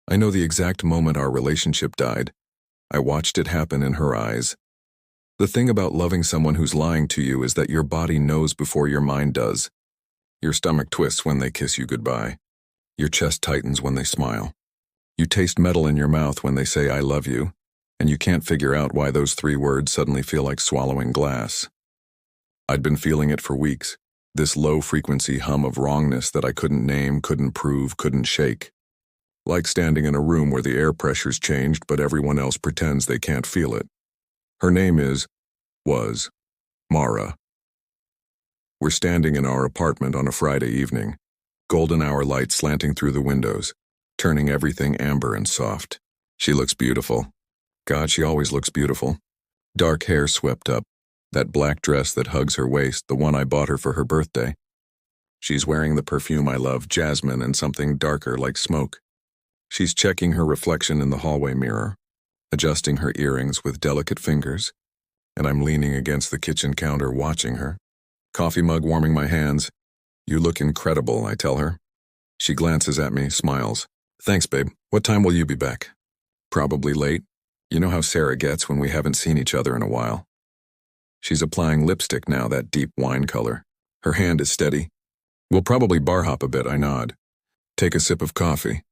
I know the exact moment our relationship died. I watched it happen in her eyes. The thing about loving someone who's lying to you is that your body knows before your mind does. Your stomach twists when they kiss you goodbye. Your chest tightens when they smile. You taste metal in your mouth when they say, "I love you," and you can't figure out why those 3 words suddenly feel like swallowing glass. I'd been feeling it for weeks, this low-frequency hum of wrongness that I couldn't name, couldn't prove, couldn't shake. Like standing in a room where the air pressure's changed but everyone else pretends they can't feel it. Her name was Mara. We're standing in our apartment on a Friday evening, golden hour light slanting through the windows, turning everything amber and soft. She looks beautiful. God, she always looks beautiful. Dark hair swept up, that black dress that hugs her waist, the one I bought her for her birthday. She's wearing the perfume I love, jasmine and something darker like smoke. She's checking her reflection in the hallway mirror, adjusting her earrings with delicate fingers, and I'm leaning against the kitchen counter watching her. Coffee mug warming my hands. "You look incredible," I tell her. She glances at me, smiles. "Thanks, babe. What time will you be back?" "Probably late. You know how Sarah gets when we haven't seen each other in a while." She's applying lipstick now, that deep wine color. Her hand is steady. "We'll probably bar hop a bit," I nod. Take a sip of coffee.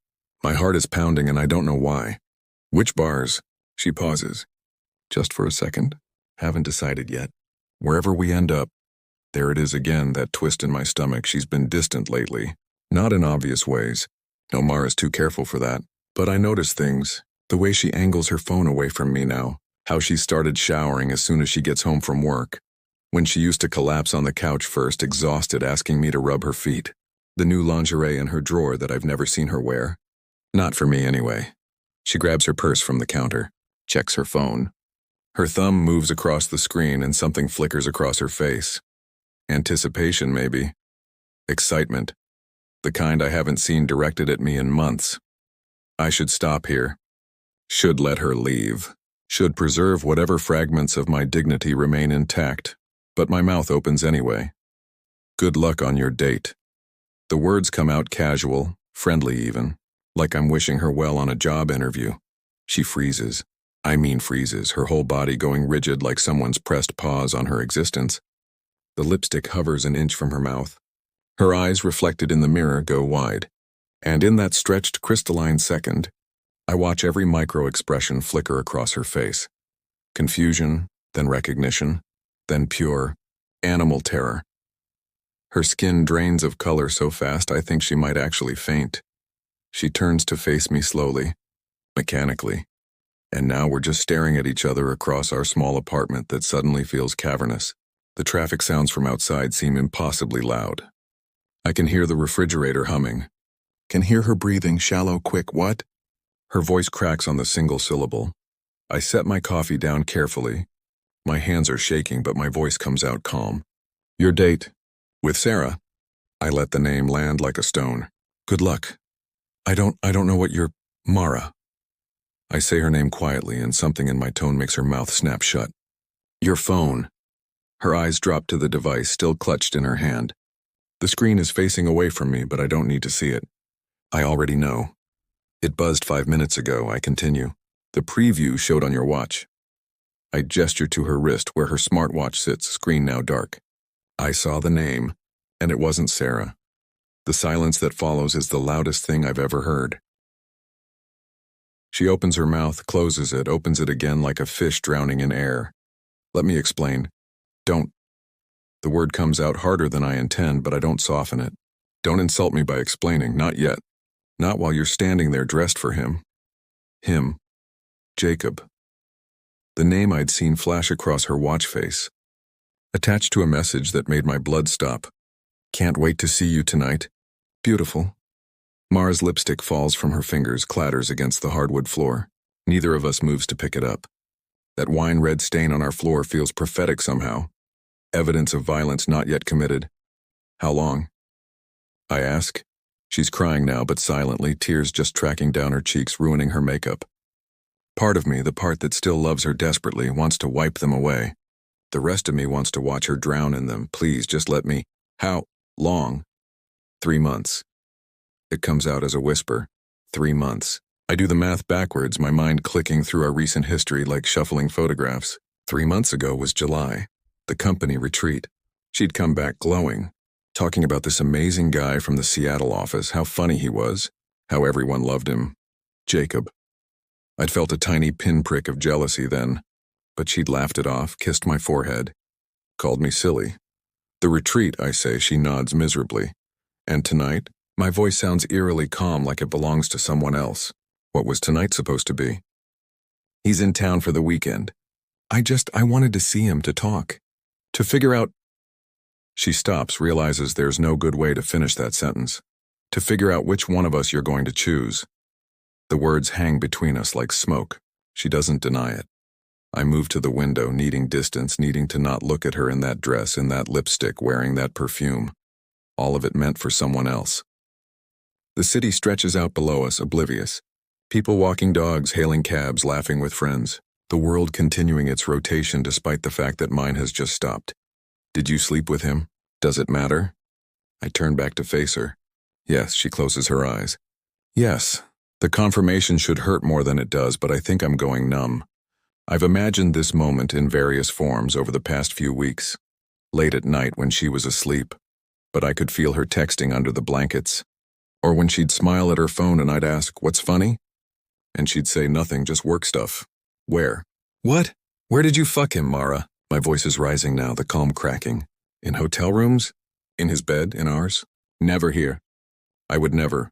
My heart is pounding and I don't know why. "Which bars?" She pauses. "Just for a second. Haven't decided yet. Wherever we end up." There it is again, that twist in my stomach. She's been distant lately. Not in obvious ways. No, Mara's too careful for that. But I notice things. The way she angles her phone away from me now. How she started showering as soon as she gets home from work. When she used to collapse on the couch first, exhausted, asking me to rub her feet. The new lingerie in her drawer that I've never seen her wear. Not for me, anyway. She grabs her purse from the counter, checks her phone. Her thumb moves across the screen and something flickers across her face. Anticipation, maybe. Excitement. The kind I haven't seen directed at me in months. I should stop here. Should let her leave. Should preserve whatever fragments of my dignity remain intact. But my mouth opens anyway. "Good luck on your date." The words come out casual, friendly even. Like I'm wishing her well on a job interview. She freezes. I mean freezes, her whole body going rigid like someone's pressed pause on her existence. The lipstick hovers an inch from her mouth. Her eyes, reflected in the mirror, go wide. And in that stretched crystalline second, I watch every micro-expression flicker across her face. Confusion, then recognition, then pure, animal terror. Her skin drains of color so fast I think she might actually faint. She turns to face me slowly, mechanically, and now we're just staring at each other across our small apartment that suddenly feels cavernous. The traffic sounds from outside seem impossibly loud. I can hear the refrigerator humming. Can hear her breathing, shallow, quick, what? Her voice cracks on the single syllable. I set my coffee down carefully. My hands are shaking, but my voice comes out calm. "Your date. With Sarah." I let the name land like a stone. "Good luck." I don't know what you're... Mara." I say her name quietly, and something in my tone makes her mouth snap shut. "Your phone." Her eyes drop to the device, still clutched in her hand. The screen is facing away from me, but I don't need to see it. I already know. "It buzzed 5 minutes ago," I continue. "The preview showed on your watch." I gesture to her wrist where her smartwatch sits, screen now dark. I saw the name, and it wasn't Sarah. The silence that follows is the loudest thing I've ever heard. She opens her mouth, closes it, opens it again like a fish drowning in air. "Let me explain." "Don't." The word comes out harder than I intend, but I don't soften it. "Don't insult me by explaining, not yet. Not while you're standing there dressed for him." Him. Jacob. The name I'd seen flash across her watch face. Attached to a message that made my blood stop. "Can't wait to see you tonight. Beautiful." Mara's lipstick falls from her fingers, clatters against the hardwood floor. Neither of us moves to pick it up. That wine-red stain on our floor feels prophetic somehow. Evidence of violence not yet committed. "How long?" I ask. She's crying now, but silently, tears just tracking down her cheeks, ruining her makeup. Part of me, the part that still loves her desperately, wants to wipe them away. The rest of me wants to watch her drown in them. Please, just let me. "How long?" 3 months. It comes out as a whisper. 3 months. I do the math backwards, my mind clicking through our recent history like shuffling photographs. 3 months ago was July, the company retreat. She'd come back glowing, talking about this amazing guy from the Seattle office, how funny he was, how everyone loved him. Jacob. I'd felt a tiny pinprick of jealousy then, but she'd laughed it off, kissed my forehead, called me silly. The retreat, I say, she nods miserably. And tonight, my voice sounds eerily calm like it belongs to someone else. What was tonight supposed to be? He's in town for the weekend. I wanted to see him, to talk, to figure out. She stops, realizes there's no good way to finish that sentence. To figure out which one of us you're going to choose. The words hang between us like smoke. She doesn't deny it. I move to the window, needing distance, needing to not look at her in that dress, in that lipstick, wearing that perfume. All of it meant for someone else. The city stretches out below us, oblivious. People walking dogs, hailing cabs, laughing with friends. The world continuing its rotation despite the fact that mine has just stopped. Did you sleep with him? Does it matter? I turn back to face her. Yes, she closes her eyes. Yes, the confirmation should hurt more than it does, but I think I'm going numb. I've imagined this moment in various forms over the past few weeks. Late at night when she was asleep, but I could feel her texting under the blankets. Or when she'd smile at her phone and I'd ask, "What's funny?" And she'd say nothing, just work stuff. Where? What? Where did you fuck him, Mara? My voice is rising now, the calm cracking. In hotel rooms? In his bed? In ours? Never here. I would never.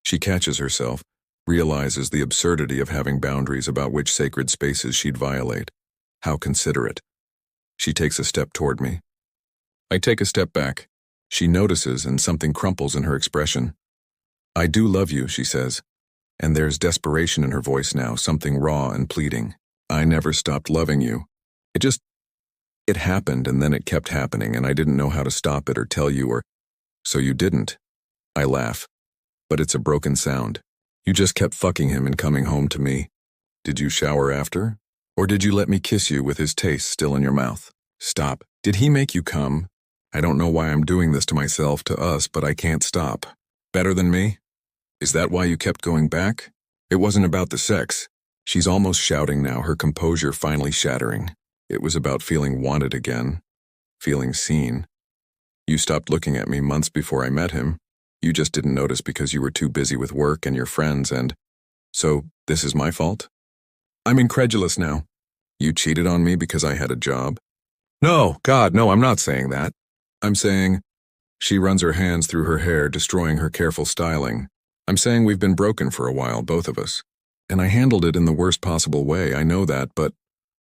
She catches herself, realizes the absurdity of having boundaries about which sacred spaces she'd violate. How considerate. She takes a step toward me. I take a step back. She notices and something crumples in her expression. I do love you, she says. And there's desperation in her voice now, something raw and pleading. I never stopped loving you. It happened and then it kept happening and I didn't know how to stop it or tell you or... So you didn't. I laugh. But it's a broken sound. You just kept fucking him and coming home to me. Did you shower after? Or did you let me kiss you with his taste still in your mouth? Stop. Did he make you come? I don't know why I'm doing this to myself, to us, but I can't stop. Better than me? Is that why you kept going back? It wasn't about the sex. She's almost shouting now, her composure finally shattering. It was about feeling wanted again. Feeling seen. You stopped looking at me months before I met him. You just didn't notice because you were too busy with work and your friends and... So, this is my fault? I'm incredulous now. You cheated on me because I had a job? No, God, no, I'm not saying that. I'm saying... She runs her hands through her hair, destroying her careful styling. I'm saying we've been broken for a while, both of us. And I handled it in the worst possible way, I know that, but...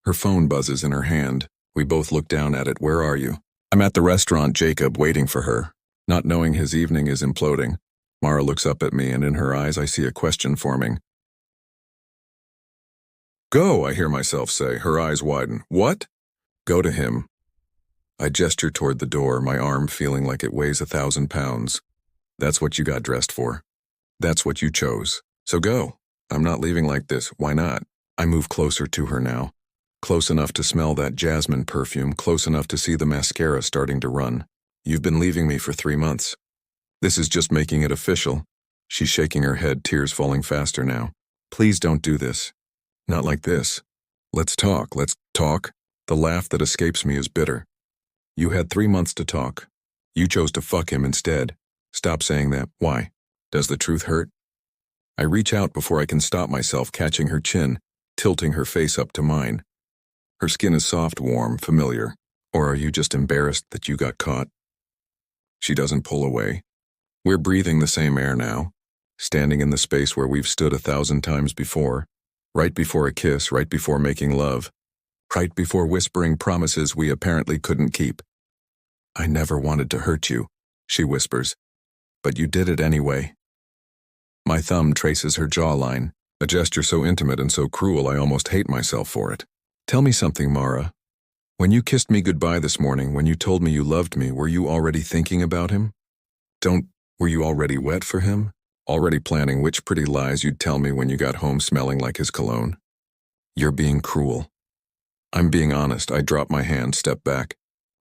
Her phone buzzes in her hand. We both look down at it. Where are you? I'm at the restaurant, Jacob, waiting for her. Not knowing his evening is imploding. Mara looks up at me, and in her eyes I see a question forming. Go, I hear myself say, her eyes widen. What? Go to him. I gesture toward the door, my arm feeling like it weighs 1,000 pounds. That's what you got dressed for. That's what you chose. So go. I'm not leaving like this. Why not? I move closer to her now. Close enough to smell that jasmine perfume, close enough to see the mascara starting to run. You've been leaving me for 3 months. This is just making it official. She's shaking her head, tears falling faster now. Please don't do this. Not like this. Let's talk. The laugh that escapes me is bitter. You had 3 months to talk. You chose to fuck him instead. Stop saying that. Why? Does the truth hurt? I reach out before I can stop myself, catching her chin, tilting her face up to mine. Her skin is soft, warm, familiar. Or are you just embarrassed that you got caught? She doesn't pull away. We're breathing the same air now, standing in the space where we've stood 1,000 times before, right before a kiss, right before making love, right before whispering promises we apparently couldn't keep. I never wanted to hurt you, she whispers, but you did it anyway. My thumb traces her jawline, a gesture so intimate and so cruel I almost hate myself for it. Tell me something, Mara. When you kissed me goodbye this morning, when you told me you loved me, were you already thinking about him? Were you already wet for him? Already planning which pretty lies you'd tell me when you got home smelling like his cologne? You're being cruel. I'm being honest. I drop my hand, step back.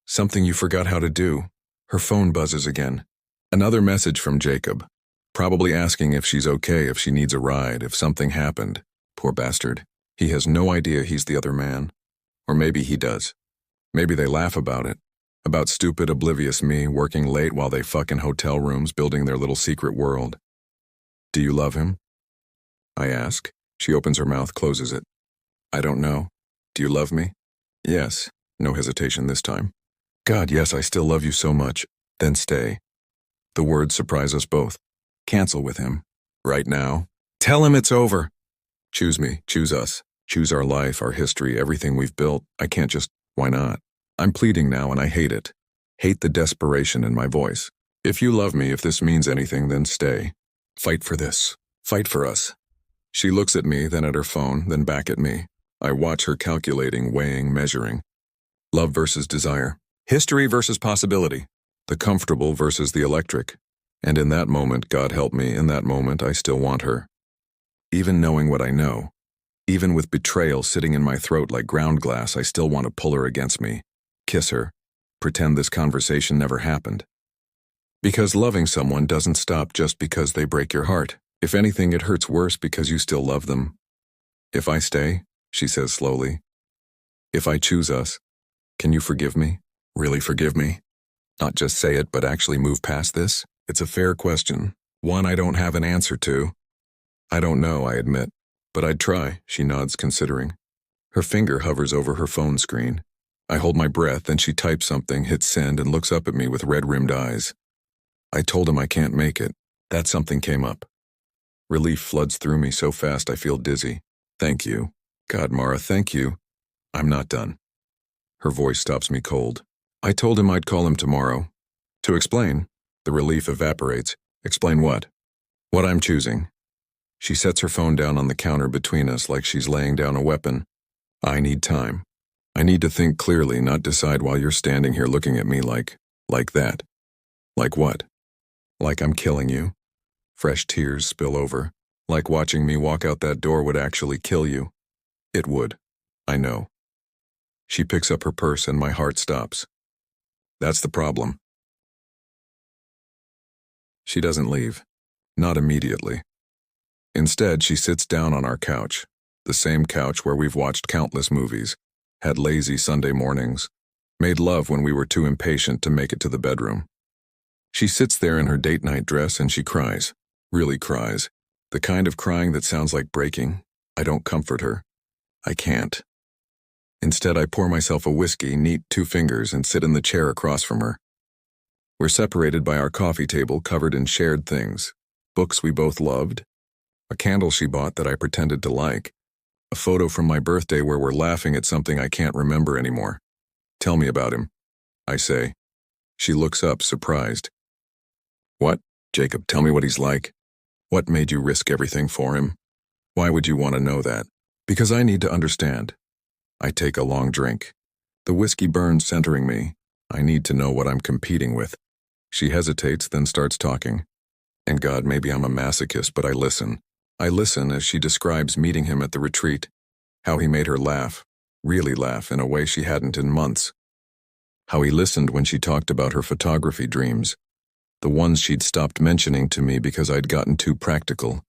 Something you forgot how to do. Her phone buzzes again. Another message from Jacob. Probably asking if she's okay, if she needs a ride, if something happened. Poor bastard. He has no idea he's the other man. Or maybe he does. Maybe they laugh about it. About stupid, oblivious me working late while they fuck in hotel rooms building their little secret world. Do you love him? I ask. She opens her mouth, closes it. I don't know. Do you love me? Yes. No hesitation this time. God, yes, I still love you so much. Then stay. The words surprise us both. Cancel with him. Right now. Tell him it's over. Choose me. Choose us. Choose our life, our history, everything we've built. I can't just, why not? I'm pleading now and I hate it. Hate the desperation in my voice. If you love me, if this means anything, then stay. Fight for this. Fight for us. She looks at me, then at her phone, then back at me. I watch her calculating, weighing, measuring. Love versus desire. History versus possibility. The comfortable versus the electric. And in that moment, God help me, in that moment I still want her. Even knowing what I know, even with betrayal sitting in my throat like ground glass, I still want to pull her against me, kiss her, pretend this conversation never happened. Because loving someone doesn't stop just because they break your heart. If anything, it hurts worse because you still love them. If I stay, she says slowly, if I choose us, can you forgive me? Really forgive me? Not just say it, but actually move past this? It's a fair question, one I don't have an answer to. I don't know, I admit, but I'd try, she nods, considering. Her finger hovers over her phone screen. I hold my breath, then she types something, hits send, and looks up at me with red-rimmed eyes. I told him I can't make it. That something came up. Relief floods through me so fast I feel dizzy. Thank you. God, Mara, thank you. I'm not done. Her voice stops me cold. I told him I'd call him tomorrow. To explain. The relief evaporates. Explain what? What I'm choosing. She sets her phone down on the counter between us like she's laying down a weapon. I need time. I need to think clearly, not decide while you're standing here looking at me like that. Like what? Like I'm killing you. Fresh tears spill over. Like watching me walk out that door would actually kill you. It would. I know. She picks up her purse and my heart stops. That's the problem. She doesn't leave. Not immediately. Instead, she sits down on our couch, the same couch where we've watched countless movies, had lazy Sunday mornings, made love when we were too impatient to make it to the bedroom. She sits there in her date night dress and she cries, really cries, the kind of crying that sounds like breaking. I don't comfort her. I can't. Instead, I pour myself a whiskey, neat 2 fingers, and sit in the chair across from her. We're separated by our coffee table covered in shared things, books we both loved, a candle she bought that I pretended to like, a photo from my birthday where we're laughing at something I can't remember anymore. Tell me about him, I say. She looks up, surprised. What? Jacob, tell me what he's like. What made you risk everything for him? Why would you want to know that? Because I need to understand. I take a long drink. The whiskey burns, centering me. I need to know what I'm competing with. She hesitates, then starts talking. And God, maybe I'm a masochist, but I listen. I listen as she describes meeting him at the retreat, how he made her laugh, really laugh in a way she hadn't in months. How he listened when she talked about her photography dreams, the ones she'd stopped mentioning to me because I'd gotten too practical,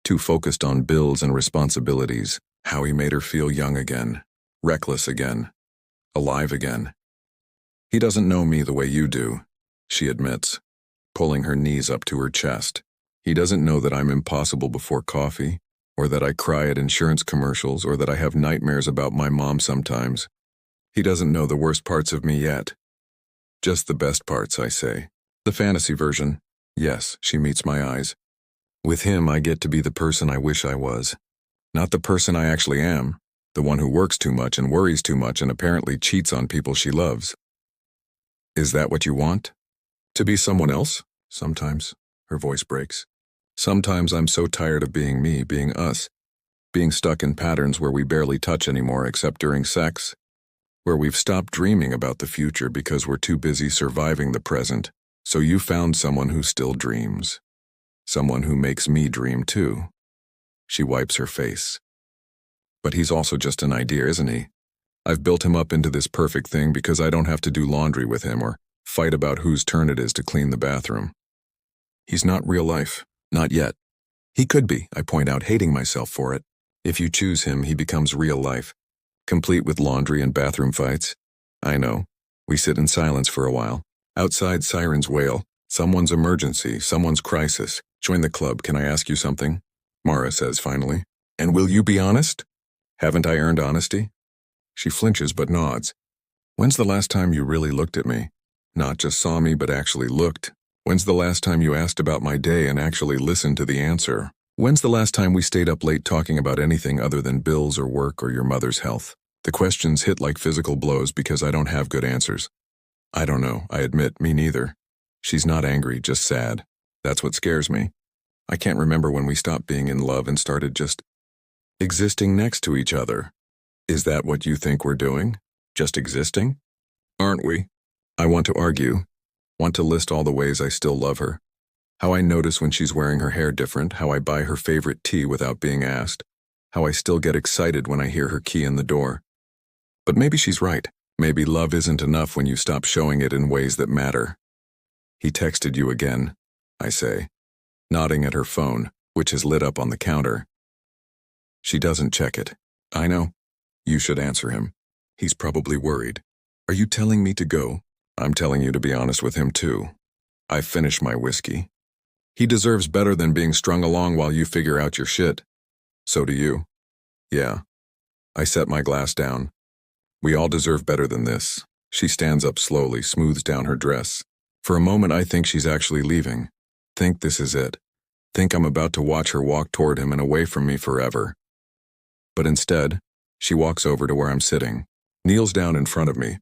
too focused on bills and responsibilities. How he made her feel young again, reckless again, alive again. He doesn't know me the way you do, she admits, pulling her knees up to her chest. He doesn't know that I'm impossible before coffee, or that I cry at insurance commercials, or that I have nightmares about my mom sometimes. He doesn't know the worst parts of me yet. Just the best parts, I say. The fantasy version. Yes, she meets my eyes. With him, I get to be the person I wish I was. Not the person I actually am, the one who works too much and worries too much and apparently cheats on people she loves. Is that what you want? To be someone else? Sometimes. Her voice breaks. Sometimes I'm so tired of being me, being us, being stuck in patterns where we barely touch anymore except during sex, where we've stopped dreaming about the future because we're too busy surviving the present. So you found someone who still dreams. Someone who makes me dream too. She wipes her face. But he's also just an idea, isn't he? I've built him up into this perfect thing because I don't have to do laundry with him or fight about whose turn it is to clean the bathroom. He's not real life. Not yet. He could be, I point out, hating myself for it. If you choose him, he becomes real life, complete with laundry and bathroom fights. I know. We sit in silence for a while. Outside, sirens wail. Someone's emergency, someone's crisis. Join the club, can I ask you something? Mara says finally. And will you be honest? Haven't I earned honesty? She flinches but nods. When's the last time you really looked at me? Not just saw me, but actually looked. When's the last time you asked about my day and actually listened to the answer? When's the last time we stayed up late talking about anything other than bills or work or your mother's health? The questions hit like physical blows because I don't have good answers. I don't know, I admit, me neither. She's not angry, just sad. That's what scares me. I can't remember when we stopped being in love and started just existing next to each other. Is that what you think we're doing? Just existing? Aren't we? I want to argue, want to list all the ways I still love her. How I notice when she's wearing her hair different, how I buy her favorite tea without being asked, how I still get excited when I hear her key in the door. But maybe she's right. Maybe love isn't enough when you stop showing it in ways that matter. He texted you again, I say, nodding at her phone, which is lit up on the counter. She doesn't check it. I know. You should answer him. He's probably worried. Are you telling me to go? I'm telling you to be honest with him too. I've finished my whiskey. He deserves better than being strung along while you figure out your shit. So do you. Yeah. I set my glass down. We all deserve better than this. She stands up slowly, smooths down her dress. For a moment I think she's actually leaving. Think this is it. Think I'm about to watch her walk toward him and away from me forever. But instead, she walks over to where I'm sitting, kneels down in front of me,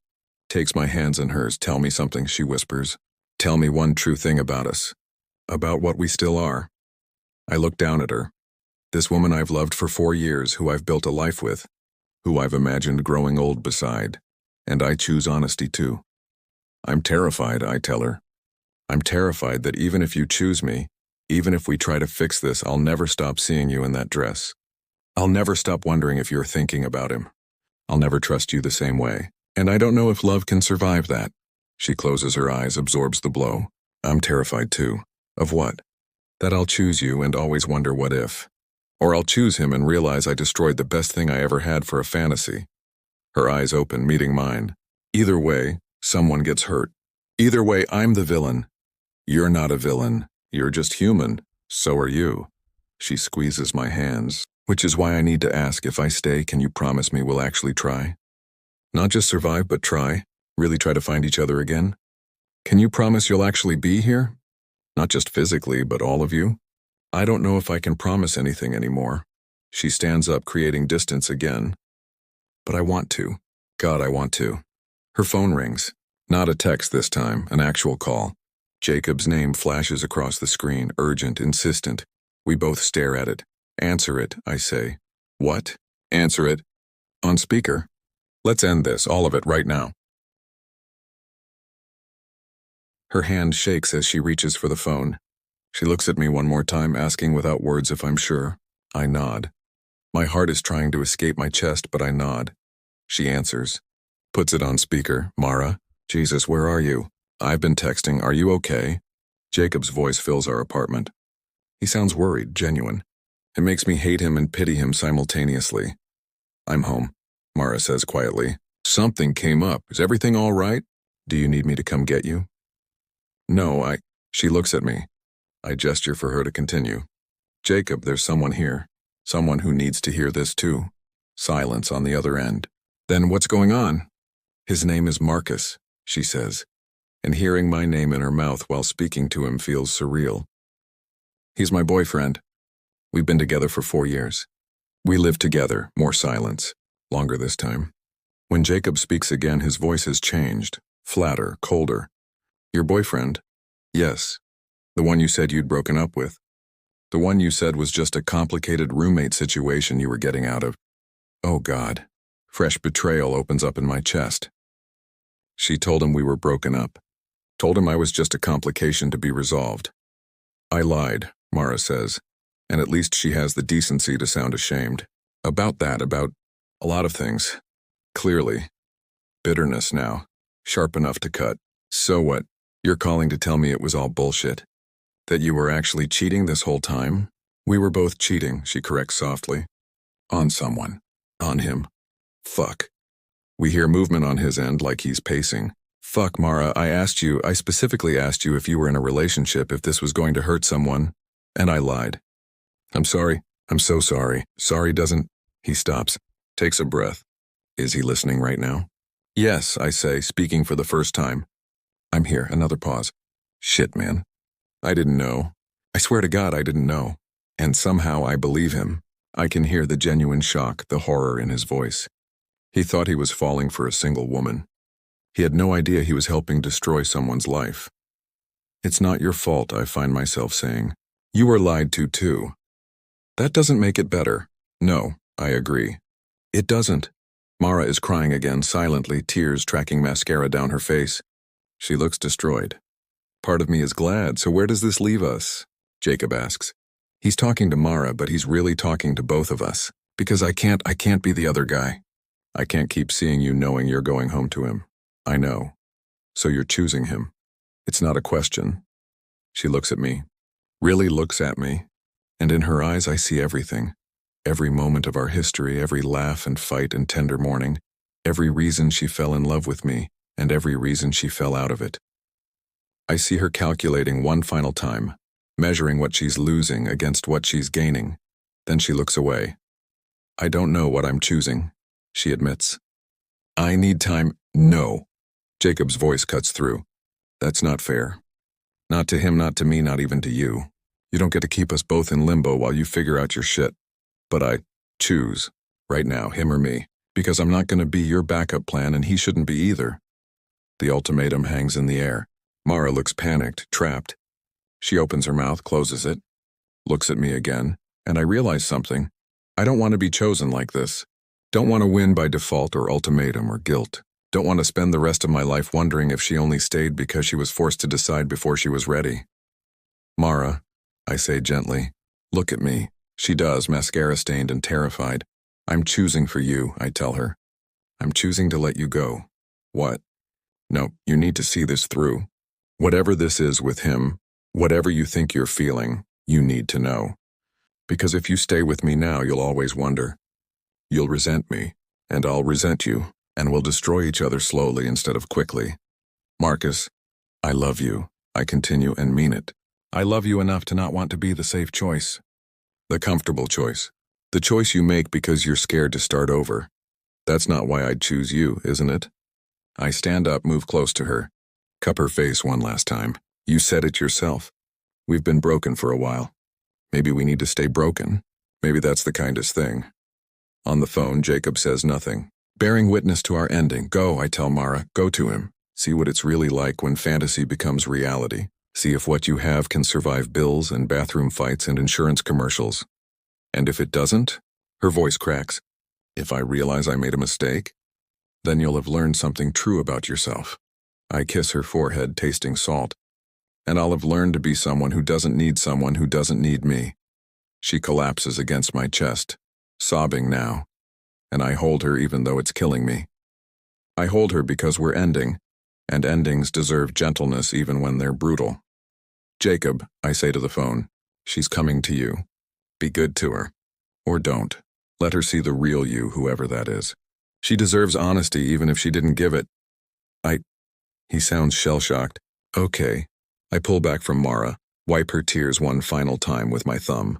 takes my hands in hers. Tell me something, she whispers. Tell me one true thing about us. About what we still are. I look down at her. This woman I've loved for 4 years, who I've built a life with, who I've imagined growing old beside. And I choose honesty too. I'm terrified, I tell her. I'm terrified that even if you choose me, even if we try to fix this, I'll never stop seeing you in that dress. I'll never stop wondering if you're thinking about him. I'll never trust you the same way. And I don't know if love can survive that. She closes her eyes, absorbs the blow. I'm terrified too. Of what? That I'll choose you and always wonder what if. Or I'll choose him and realize I destroyed the best thing I ever had for a fantasy. Her eyes open, meeting mine. Either way, someone gets hurt. Either way, I'm the villain. You're not a villain. You're just human. So are you. She squeezes my hands, which is why I need to ask, if I stay, can you promise me we'll actually try? Not just survive, but try. Really try to find each other again? Can you promise you'll actually be here? Not just physically, but all of you? I don't know if I can promise anything anymore. She stands up, creating distance again. But I want to. God, I want to. Her phone rings. Not a text this time, an actual call. Jacob's name flashes across the screen, urgent, insistent. We both stare at it. Answer it, I say. What? Answer it. On speaker. Let's end this, all of it, right now. Her hand shakes as she reaches for the phone. She looks at me one more time, asking without words if I'm sure. I nod. My heart is trying to escape my chest, but I nod. She answers. Puts it on speaker. Mara? Jesus, where are you? I've been texting. Are you okay? Jacob's voice fills our apartment. He sounds worried, genuine. It makes me hate him and pity him simultaneously. I'm home, Mara says quietly. Something came up. Is everything all right? Do you need me to come get you? No, She looks at me. I gesture for her to continue. Jacob, there's someone here. Someone who needs to hear this too. Silence on the other end. Then what's going on? His name is Marcus, she says, and hearing my name in her mouth while speaking to him feels surreal. He's my boyfriend. We've been together for 4 years. We live together, more silence, longer this time. When Jacob speaks again, his voice has changed, flatter, colder. Your boyfriend? Yes. The one you said you'd broken up with. The one you said was just a complicated roommate situation you were getting out of. Oh God. Fresh betrayal opens up in my chest. She told him we were broken up. Told him I was just a complication to be resolved. I lied, Mara says, and at least she has the decency to sound ashamed. About a lot of things. Clearly. Bitterness now. Sharp enough to cut. So what? You're calling to tell me it was all bullshit. That you were actually cheating this whole time? We were both cheating, she corrects softly. On someone. On him. Fuck. We hear movement on his end like he's pacing. Fuck, Mara, I specifically asked you if you were in a relationship, if this was going to hurt someone, and I lied. I'm sorry. I'm so sorry. Sorry doesn't... He stops, takes a breath. Is he listening right now? Yes, I say, speaking for the first time. I'm here, another pause. Shit, man. I didn't know. I swear to God I didn't know. And somehow I believe him. I can hear the genuine shock, the horror in his voice. He thought he was falling for a single woman. He had no idea he was helping destroy someone's life. It's not your fault, I find myself saying. You were lied to too. That doesn't make it better. No, I agree. It doesn't. Mara is crying again, silently, tears tracking mascara down her face. She looks destroyed. Part of me is glad, so where does this leave us? Jacob asks. He's talking to Mara, but he's really talking to both of us. Because I can't be the other guy. I can't keep seeing you knowing you're going home to him. I know. So you're choosing him. It's not a question. She looks at me. Really looks at me. And in her eyes I see everything. Every moment of our history, every laugh and fight and tender morning, every reason she fell in love with me, and every reason she fell out of it. I see her calculating one final time, measuring what she's losing against what she's gaining. Then she looks away. I don't know what I'm choosing, she admits. I need time. No. Jacob's voice cuts through. That's not fair. Not to him, not to me, not even to you. You don't get to keep us both in limbo while you figure out your shit. But I choose, right now, him or me, because I'm not going to be your backup plan and he shouldn't be either. The ultimatum hangs in the air. Mara looks panicked, trapped. She opens her mouth, closes it, looks at me again, and I realize something. I don't want to be chosen like this. Don't want to win by default or ultimatum or guilt. Don't want to spend the rest of my life wondering if she only stayed because she was forced to decide before she was ready. Mara, I say gently, look at me. She does, mascara-stained and terrified. I'm choosing for you, I tell her. I'm choosing to let you go. What? No, you need to see this through. Whatever this is with him, whatever you think you're feeling, you need to know. Because if you stay with me now, you'll always wonder. You'll resent me, and I'll resent you, and we'll destroy each other slowly instead of quickly. Marcus, I love you, I continue and mean it. I love you enough to not want to be the safe choice. The comfortable choice. The choice you make because you're scared to start over. That's not why I'd choose you, isn't it? I stand up, move close to her. Cup her face one last time. You said it yourself. We've been broken for a while. Maybe we need to stay broken. Maybe that's the kindest thing. On the phone, Jacob says nothing. Bearing witness to our ending, go, I tell Mara, go to him. See what it's really like when fantasy becomes reality. See if what you have can survive bills and bathroom fights and insurance commercials. And if it doesn't, her voice cracks. If I realize I made a mistake, then you'll have learned something true about yourself. I kiss her forehead, tasting salt. And I'll have learned to be someone who doesn't need someone who doesn't need me. She collapses against my chest, sobbing now. And I hold her even though it's killing me. I hold her because we're ending, and endings deserve gentleness even when they're brutal. Jacob, I say to the phone, she's coming to you. Be good to her. Or don't. Let her see the real you, whoever that is. She deserves honesty even if she didn't give it. He sounds shell-shocked. Okay. I pull back from Mara, wipe her tears one final time with my thumb.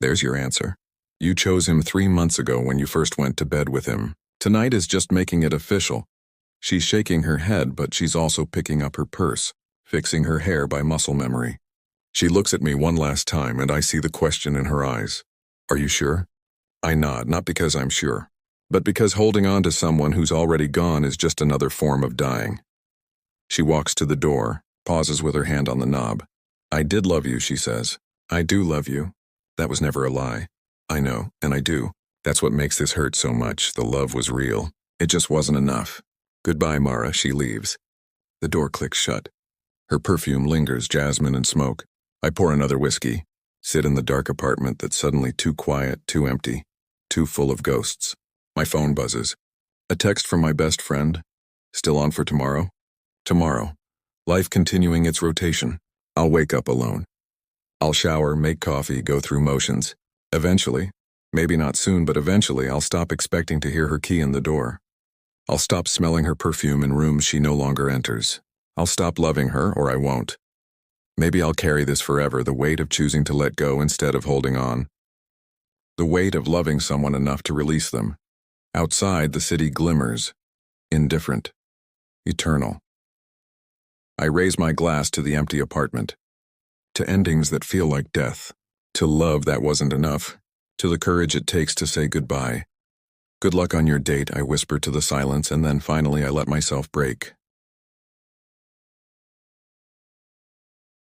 There's your answer. You chose him 3 months ago when you first went to bed with him. Tonight is just making it official. She's shaking her head, but she's also picking up her purse, fixing her hair by muscle memory. She looks at me one last time, and I see the question in her eyes. Are you sure? I nod, not because I'm sure, but because holding on to someone who's already gone is just another form of dying. She walks to the door, pauses with her hand on the knob. I did love you, she says. I do love you. That was never a lie. I know, and I do. That's what makes this hurt so much. The love was real. It just wasn't enough. Goodbye, Mara, she leaves. The door clicks shut. Her perfume lingers, jasmine and smoke. I pour another whiskey, sit in the dark apartment that's suddenly too quiet, too empty, too full of ghosts. My phone buzzes. A text from my best friend. Still on for tomorrow? Tomorrow. Life continuing its rotation. I'll wake up alone. I'll shower, make coffee, go through motions. Eventually, maybe not soon, but eventually, I'll stop expecting to hear her key in the door. I'll stop smelling her perfume in rooms she no longer enters. I'll stop loving her, or I won't. Maybe I'll carry this forever, the weight of choosing to let go instead of holding on. The weight of loving someone enough to release them. Outside, the city glimmers, indifferent, eternal. I raise my glass to the empty apartment, to endings that feel like death, to love that wasn't enough, to the courage it takes to say goodbye. Good luck on your date, I whisper to the silence, and then finally I let myself break.